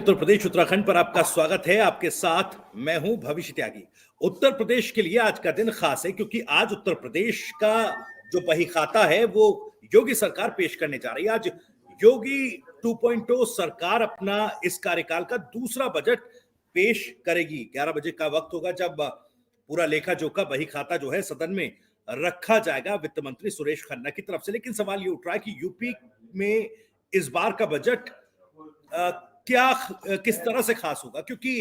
उत्तर प्रदेश उत्तराखंड पर आपका स्वागत है। आपके साथ मैं हूं भविष्य त्यागी। उत्तर प्रदेश के लिए आज का दिन खास है क्योंकि आज उत्तर प्रदेश का जो बही खाता है वो योगी सरकार पेश करने जा रही है। आज योगी 2.0 सरकार अपना इस कार्यकाल का दूसरा बजट पेश करेगी। 11 बजे का वक्त होगा जब पूरा लेखा जोखा बही खाता जो है सदन में रखा जाएगा वित्त मंत्री सुरेश खन्ना की तरफ से। लेकिन सवाल ये उठ रहा है कि यूपी में इस बार का बजट किस तरह से खास होगा, क्योंकि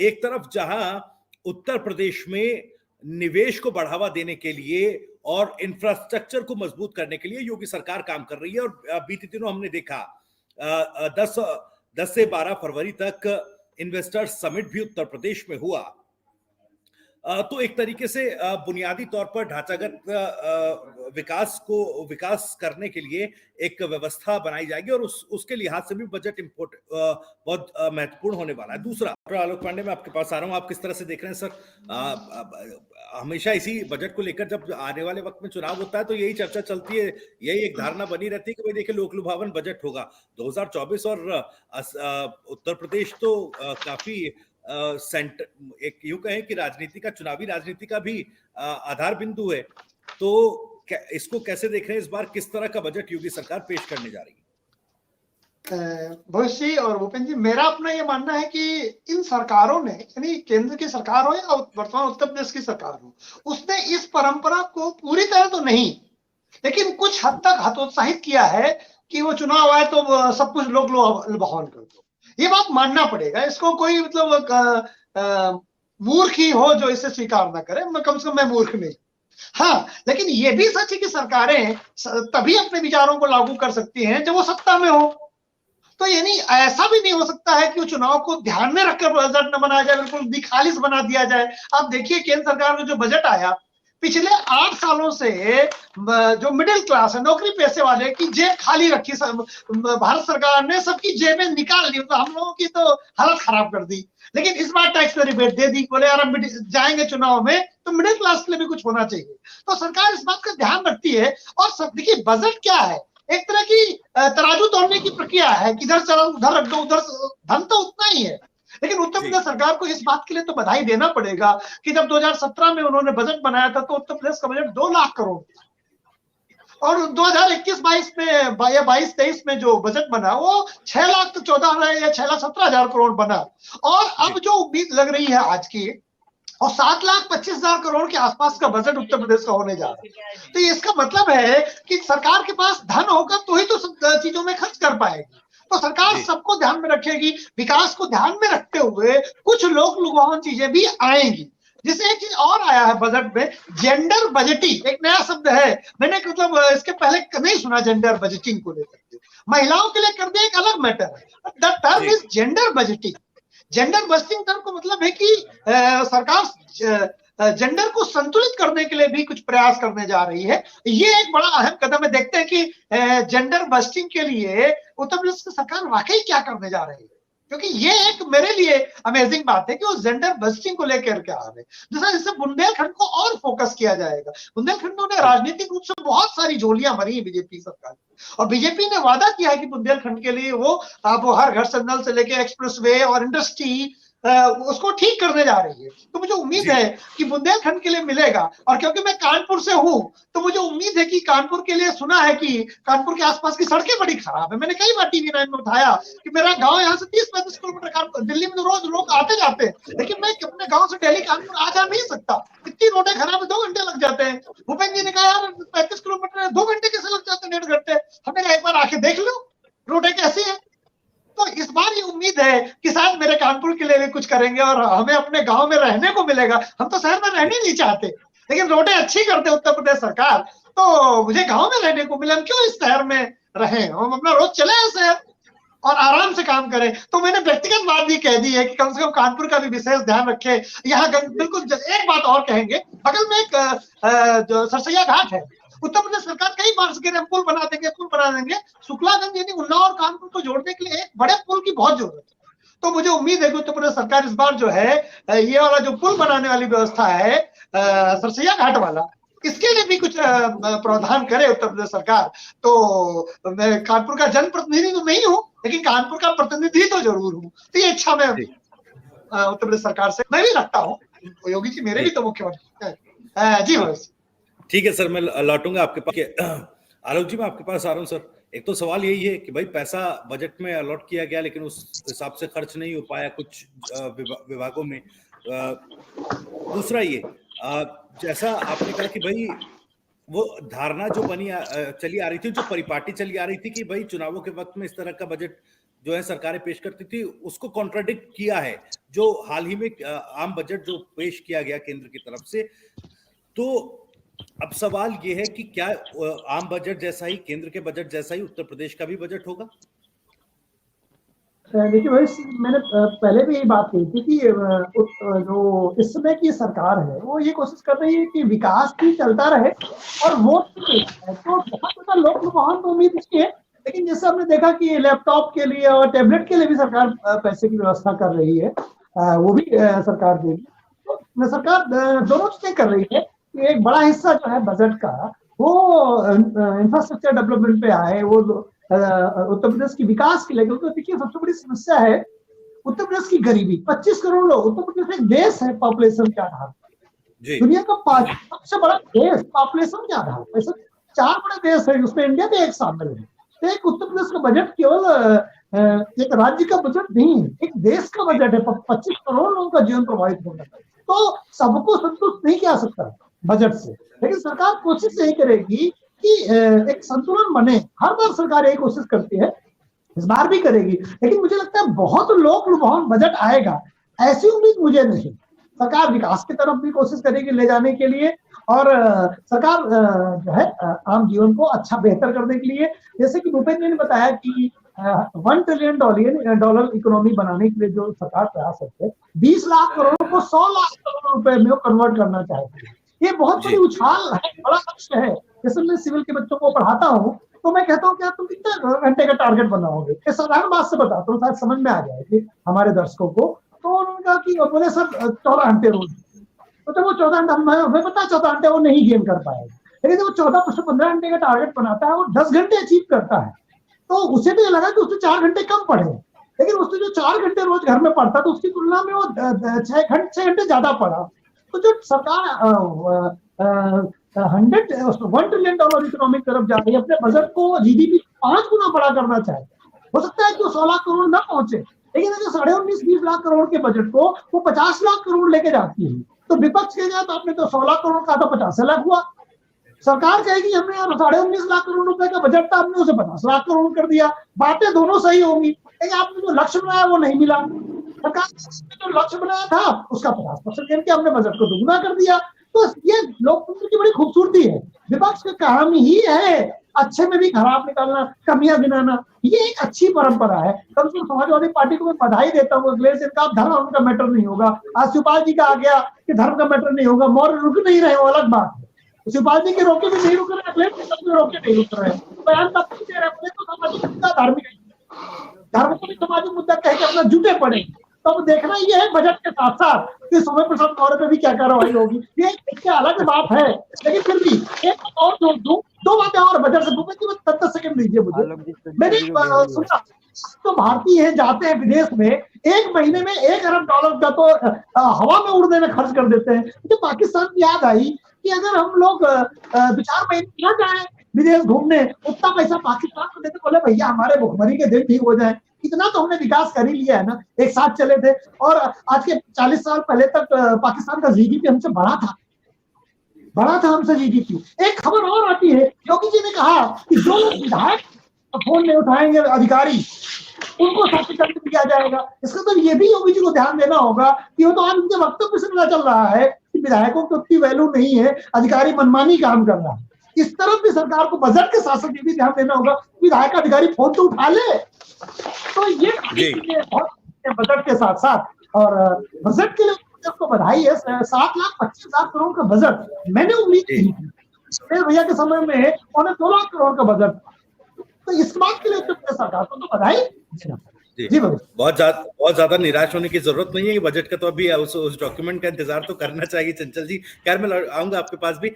एक तरफ जहां उत्तर प्रदेश में निवेश को बढ़ावा देने के लिए और इंफ्रास्ट्रक्चर को मजबूत करने के लिए योगी सरकार काम कर रही है और बीते दिनों हमने देखा 10 से 12 फरवरी तक इन्वेस्टर्स समिट भी उत्तर प्रदेश में हुआ। तो एक तरीके से बुनियादी तौर पर ढांचागत विकास करने के लिए एक व्यवस्था बनाई जाएगी और उसके लिहाज से भी बजट बहुत महत्वपूर्ण होने वाला है। दूसरा, आलोक पांडे, मैं आपके पास आ रहा हूं, आप किस तरह से देख रहे हैं सर? हमेशा इसी बजट को लेकर जब आने वाले वक्त में चुनाव होता है तो यही चर्चा चलती है, यही एक धारणा बनी रहती है कि भाई देखिए लोक लुभावन बजट होगा 2024 और उत्तर प्रदेश तो काफी सेंटर, एक यूं कहें कि राजनीति का, चुनावी राजनीति का भी आधार बिंदु है। तो इसको कैसे देख रहे हैं? इस बार किस तरह का बजट योगी सरकार पेश करने जा रही है? भविष्य जी और भूपेंद्र जी, मेरा अपना ये मानना है कि इन सरकारों ने, यानी केंद्र की सरकार हो या वर्तमान उत्तर प्रदेश की सरकार हो, उसने इस परंपरा को पूरी तरह तो नहीं, लेकिन कुछ हद तक हतोत्साहित किया है कि वो चुनाव आए तो सब कुछ लोग लुभावन कर दो। ये बात मानना पड़ेगा, इसको कोई मतलब मूर्ख ही हो जो इसे स्वीकार ना करे। मैं कम से कम मैं मूर्ख नहीं। हाँ, लेकिन ये भी सच है कि सरकारें तभी अपने विचारों को लागू कर सकती हैं जब वो सत्ता में हो। तो यानी ऐसा भी नहीं हो सकता है कि वो चुनाव को ध्यान में रखकर बजट न बनाया जाए, बिल्कुल दिखालिस बना दिया जाए। आप देखिए केंद्र सरकार का जो बजट आया, पिछले 8 सालों से जो मिडिल क्लास है, नौकरी पैसे वाले की जेब खाली रखी भारत सरकार ने, सबकी जेबें निकाल ली, तो हम लोगों की तो हालत खराब कर दी। लेकिन इस बार टैक्स में रिबेट दे दी, बोले यार हम जाएंगे चुनाव में तो मिडिल क्लास के लिए भी कुछ होना चाहिए। तो सरकार इस बात का ध्यान रखती है। और सब देखिए, बजट क्या है, एक तरह की तराजू तोड़ने की प्रक्रिया है कि इधर चलो उधर रख दो, उधर धन तो उतना ही है। लेकिन उत्तर प्रदेश सरकार को इस बात के लिए तो बधाई देना पड़ेगा कि जब 2017 में उन्होंने बजट बनाया था तो उत्तर प्रदेश का बजट 2 लाख करोड़ और 2021-22 में या 22-23 में जो बजट बना वो 6 लाख तो 14 या 6 लाख 17 हजार करोड़ बना। और अब जो उम्मीद लग रही है आज की, और 7 लाख 25 हजार करोड़ के आसपास का बजट उत्तर प्रदेश का होने जा रहा है। तो इसका मतलब है कि सरकार के पास धन होगा तो ही तो सब चीजों में खर्च कर पाएगी। तो सरकार सबको ध्यान में रखेगी, विकास को ध्यान में रखते हुए कुछ लोक लुभावन चीजें भी आएंगी। जिससे एक चीज और आया है बजट में, जेंडर बजटिंग, एक नया शब्द है। मैंने मतलब इसके पहले नहीं सुना जेंडर बजटिंग को लेकर। महिलाओं के लिए कर दिया एक अलग मैटर है, the term is gender budgeting. Gender budgeting term को मतलब है कि सरकार जेंडर को संतुलित करने के लिए भी कुछ प्रयास करने जा रही है। ये एक बड़ा अहम कदम है। देखते हैं कि जेंडर बस्टिंग के लिए उत्तर प्रदेश की सरकार वाकई क्या करने जा रही है, क्योंकि ये एक मेरे लिए अमेजिंग बात है कि वो जेंडर बस्टिंग को लेकर के आ रहे हैं। जिससे बुंदेलखंड को और फोकस किया जाएगा। बुंदेलखंड में राजनीतिक रूप से बहुत सारी झोलियां मरी है बीजेपी सरकार, और बीजेपी ने वादा किया है कि बुंदेलखंड के लिए वो हर घर से नल से लेके एक्सप्रेसवे और इंडस्ट्री उसको ठीक करने जा रही है। तो मुझे उम्मीद है कि बुंदेलखंड के लिए मिलेगा। और क्योंकि मैं कानपुर से हूं तो मुझे उम्मीद है कि कानपुर के लिए, सुना है कि कानपुर के आसपास की सड़कें बड़ी खराब है। मैंने कई बार टीवी 9 में उठाया कि मेरा गांव यहाँ से 30-35 किलोमीटर, दिल्ली में तो रोज लोग आते जाते हैं, लेकिन मैं अपने गाँव से दिल्ली कानपुर आ जा नहीं सकता। इतनी रोडें खराब है, 2 घंटे लग जाते हैं। भूपेंद्र जी ने कहा यार 35 किलोमीटर 2 घंटे कैसे लग जाते हैं, 1.5 घंटे। हमने कहा एक बार आके देख लो रोडें कैसी है। तो इस बार ये उम्मीद है कि शायद मेरे कानपुर के लिए भी कुछ करेंगे और हमें अपने गांव में रहने को मिलेगा। हम तो शहर में रहने नहीं चाहते, लेकिन रोडें अच्छी करते उत्तर प्रदेश सरकार, तो मुझे गांव में रहने को मिले। हम क्यों इस शहर में रहें, हम अपना रोज चले शहर और आराम से काम करें। तो मैंने व्यक्तिगत बात भी कह दी है कि कम से कम कानपुर का भी विशेष ध्यान रखे। यहाँ बिल्कुल एक बात और कहेंगे, बगल में एक जो सरसैया घाट है, उत्तर प्रदेश सरकार कई बार से हम पुल बना देंगे। शुक्लागंज यानी उन्नाव और कानपुर को जोड़ने के लिए एक बड़े पुल की बहुत जरूरत है। तो मुझे उम्मीद है कि उत्तर प्रदेश सरकार इस बार जो है ये वाला जो पुल बनाने वाली व्यवस्था है सरसैया घाट वाला, इसके लिए भी कुछ प्रावधान करे उत्तर प्रदेश सरकार। तो मैं कानपुर का जनप्रतिनिधि तो नहीं हूँ, लेकिन कानपुर का प्रतिनिधि तो जरूर हूँ। तो ये इच्छा मैं उत्तर प्रदेश सरकार से मैं भी रखता हूँ। योगी जी मेरे भी तो मुख्यमंत्री हैं। जी भाई। ठीक है सर, मैं लौटूंगा आपके पास। आलोक जी, मैं आपके पास आ रहा हूँ सर। एक तो सवाल यही है कि भाई पैसा बजट में अलॉट किया गया, लेकिन उस हिसाब से खर्च नहीं हो पाया कुछ विभागों में। दूसरा ये, जैसा आपने कहा कि भाई वो धारणा जो बनी चली आ रही थी, जो परिपाटी चली आ रही थी कि भाई चुनावों के वक्त में इस तरह का बजट जो है सरकारें पेश करती थी, उसको कॉन्ट्राडिक्ट किया है जो हाल ही में आम बजट जो पेश किया गया केंद्र की तरफ से। तो अब सवाल ये है कि क्या आम बजट जैसा ही, केंद्र के बजट जैसा ही उत्तर प्रदेश का भी बजट होगा? देखिए भाई, मैंने पहले भी यही बात कही थी कि जो इस समय की सरकार है वो ये कोशिश कर रही है कि विकास भी चलता रहे और वोट भी है। तो बहुत ज्यादा लोक लुभावन तो उम्मीद नहीं है, लेकिन जैसे हमने देखा कि लैपटॉप के लिए और टैबलेट के लिए भी सरकार पैसे की व्यवस्था कर रही है, वो भी सरकार देगी। तो सरकार दोनों चीजें कर रही है। एक बड़ा हिस्सा जो है बजट का वो इंफ्रास्ट्रक्चर डेवलपमेंट पे आए, वो उत्तर प्रदेश की विकास के लिए। क्योंकि देखिए सबसे बड़ी समस्या है उत्तर प्रदेश की गरीबी। 25 करोड़ लोग, उत्तर प्रदेश एक देश है पॉपुलेशन के आधार पर, दुनिया का सबसे बड़ा देश पॉपुलेशन के आधार पर। ऐसे 4 बड़े देश है, उसमें इंडिया भी एक शामिल है। तो एक उत्तर प्रदेश का बजट केवल एक राज्य का बजट नहीं है, एक देश का बजट है। 25 करोड़ लोगों का जीवन प्रभावित होगा, तो सबको संतुष्ट नहीं किया सकता बजट से। लेकिन सरकार कोशिश यही करेगी कि एक संतुलन बने। हर बार सरकार यही कोशिश करती है, इस बार भी करेगी। लेकिन मुझे लगता है बहुत लोक लुभावन बजट आएगा, ऐसी उम्मीद मुझे नहीं। सरकार विकास की तरफ भी कोशिश करेगी ले जाने के लिए, और सरकार जो है आम जीवन को अच्छा बेहतर करने के लिए, जैसे कि भूपेंद्र ने बताया कि $1 ट्रिलियन इकोनॉमी बनाने के लिए जो सरकार प्रयास करते हैं, 20 लाख करोड़ को 100 लाख करोड़ रुपए में कन्वर्ट करना चाहती है। ये बहुत बड़ी उछाल है, बड़ा लक्ष्य है। जैसे मैं सिविल के बच्चों को पढ़ाता हूँ तो मैं कहता हूँ क्या तुम कितने घंटे का टारगेट बनाओगे? ये साधारण बात से बताता हूँ, शायद समझ में आ जाएगी हमारे दर्शकों को। तो उन्होंने कहा कि बोले सर 14 घंटे रोज। तो जब वो 14 घंटे, हमें पता 14 घंटे वो नहीं गेन कर पाएगा, लेकिन जब वो 14 से 15 घंटे का टारगेट बनाता है, वो 10 घंटे अचीव करता है। तो उसे भी लगा कि उससे 4 घंटे कम पढ़े, लेकिन उसने जो 4 घंटे रोज घर में पढ़ता तो उसकी तुलना में वो 6 घंटे ज्यादा पढ़ा। तो जो सरकार $1 ट्रिलियन इकोनॉमिक तरफ जा रही है, अपने बजट को जीडीपी 5 गुना बड़ा करना चाहते हैं। हो सकता है कि वो 100 लाख करोड़ ना पहुंचे, लेकिन अगर 19.5-20 लाख करोड़ के बजट को वो 50 लाख करोड़ लेके जाती है, तो विपक्ष कहेगा तो आपने तो 100 लाख करोड़ का, तो 50 लाख हुआ। सरकार कहेगी हमने यार 19.5 लाख करोड़ रुपए का बजट था, आपने उसे 50 लाख करोड़ कर दिया। बातें दोनों सही होंगी, लेकिन आपने जो लक्ष्य बनाया वो नहीं मिला। सरकार ने जो लक्ष्य बनाया था उसका 50% गिन के हमने बजट को दुगुना कर दिया। तो ये लोकतंत्र की बड़ी खूबसूरती है। विपक्ष का काम ही है अच्छे में भी खराब निकालना, कमियां गिनाना। ये एक अच्छी परंपरा है। कम से कम समाजवादी पार्टी को मैं बधाई देता हूँ। अगले दिन का धर्म उनका मैटर नहीं होगा। आज शिवपाल जी का आ गया कि धर्म का मैटर नहीं होगा, मौर्य रुक नहीं रहे, वो अलग बात है। शिवपाल जी के रोके भी नहीं रुक रहे, अगले में रोके नहीं रुक रहे, बयान तब दे रहे हैं तो सामाजिक मुद्दा, धार्मिक धर्म को भी सामाजिक मुद्दा कह के अपना जुटे पड़े। तो अब देखना ये है बजट के साथ साथ कि समय प्रसाद मौर्य पे भी क्या कार्रवाई होगी। ये एक अलग बात है, लेकिन फिर भी एक और दो बातें और बजट से। भूपेंद्र जी 10 सेकंड दीजिए मुझे। मैंने सुना तो भारतीय है जाते हैं विदेश में, 1 महीने में $1 अरब का तो हवा में उड़ने में खर्च कर देते हैं। मुझे पाकिस्तान की याद आई कि अगर हम लोग 2-4 महीने न जाए विदेश घूमने, उतना पैसा पाकिस्तान को देते, बोले भैया हमारे भुखमरी के दिन ठीक हो जाए। इतना तो हमने विकास कर ही लिया है ना, एक साथ चले थे। और आज के 40 साल पहले तक पाकिस्तान का जीडीपी हमसे बड़ा था हमसे जीडीपी। एक खबर और आती है, योगी जी ने कहा कि जो लोग विधायक फोन नहीं उठाएंगे अधिकारी, उनको सस्पेंड किया जाएगा। इसका तो ये भी योगी जी को ध्यान देना होगा कि वो तो आज उनके वक्तव्य से पता चल रहा है कि विधायकों की उतनी वैल्यू नहीं है, अधिकारी मनमानी काम कर रहा है। इस तरफ भी सरकार को बजट के साथ साथ ये भी ध्यान देना होगा, विधायक अधिकारी फोन तो उठा ले। तो ये बहुत बजट के साथ साथ, और बजट के लिए आपको बधाई है। 7,25,000 करोड़ का बजट मैंने उम्मीद की थी भैया के समय में, उन्होंने 2 लाख करोड़ का बजट। तो इस बात के लिए सरकार को तो बधाई। जी बहुत ज्यादा निराश होने की जरूरत नहीं है। बजट का तो अभी उस डॉक्यूमेंट का इंतजार तो करना चाहिए। चंचल जी, खैर मैं आऊंगा आपके पास भी।